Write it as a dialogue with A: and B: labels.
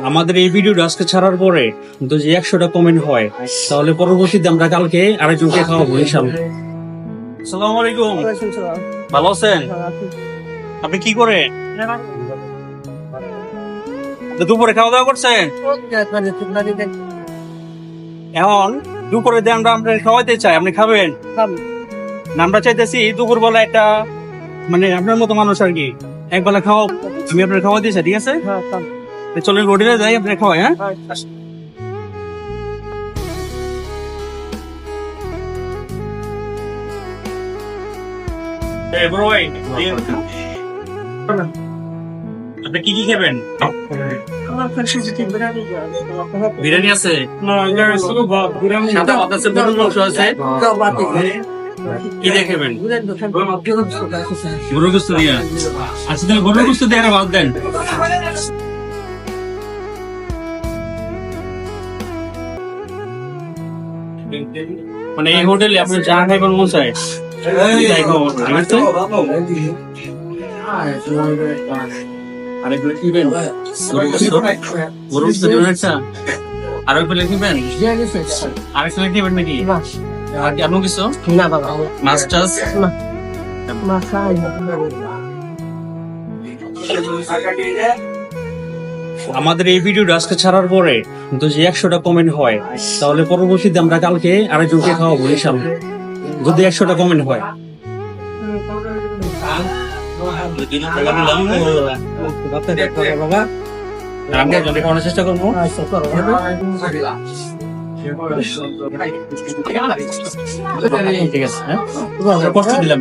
A: আমাদের এই ভিডিওটা আজকে ছাড়ার পরে যদি 100টা কমেন্ট হয় তাহলে পরবর্তীতে আমরা কালকে আরেকজনকে খাওয়াবো ইনশাআল্লাহ। আসসালামু আলাইকুম, ভালো আছেন? আপনি কি করে দুপুরে খাওয়া দাওয়া করছেন? এখন দুপুরে দিয়ে আমরা খাওয়াইতে চাই, আপনি খাবেন না? আমরা চাইতেছি দুপুর বেলা একটা মানে আপনার মতো মানুষ আর কি একবেলা খাওয়া, আমি আপনার খাওয়া দিয়েছি, ঠিক আছে? চলেন হোটেলে যাই, আপনার খাওয়াই। হ্যাঁ, আপনি কি কি খাবেন? বিরিয়ানি আছে, সাদা ভাত আছে, গরুর মাংস আছে, কি দিয়ে খাবেন? গরুর গোস্ত দিয়ে। আচ্ছা তাহলে গরুর গোস্ত দিয়ে একটা ভাত দেন। মানে এই হোটেলে আপনি যা খাইবেন মন চায় তাই খাবো, ঠিক আছে? আরেকগুলো কিবেন? গরুর গোস্ত দিবেন একটা, আরো প্লেট কিবেন? আরেক প্লেট কিবেন নাকি? আর কি আপনি কিছু
B: না বাবা,
A: মাছ টাছ? আমাদের এই ভিডিওটা আজকে ছাড়ার পরে যদি 100টা কমেন্ট হয় তাহলে পরবর্তীতে আমরা কালকে আরেকজনকে খাওয়াবো ইনশাআল্লাহ, যদি 100টা কমেন্ট হয়। আমি একজনকে খাওয়ানোর চেষ্টা করবো। ঠিক আছে, হ্যাঁ, কষ্ট দিলাম।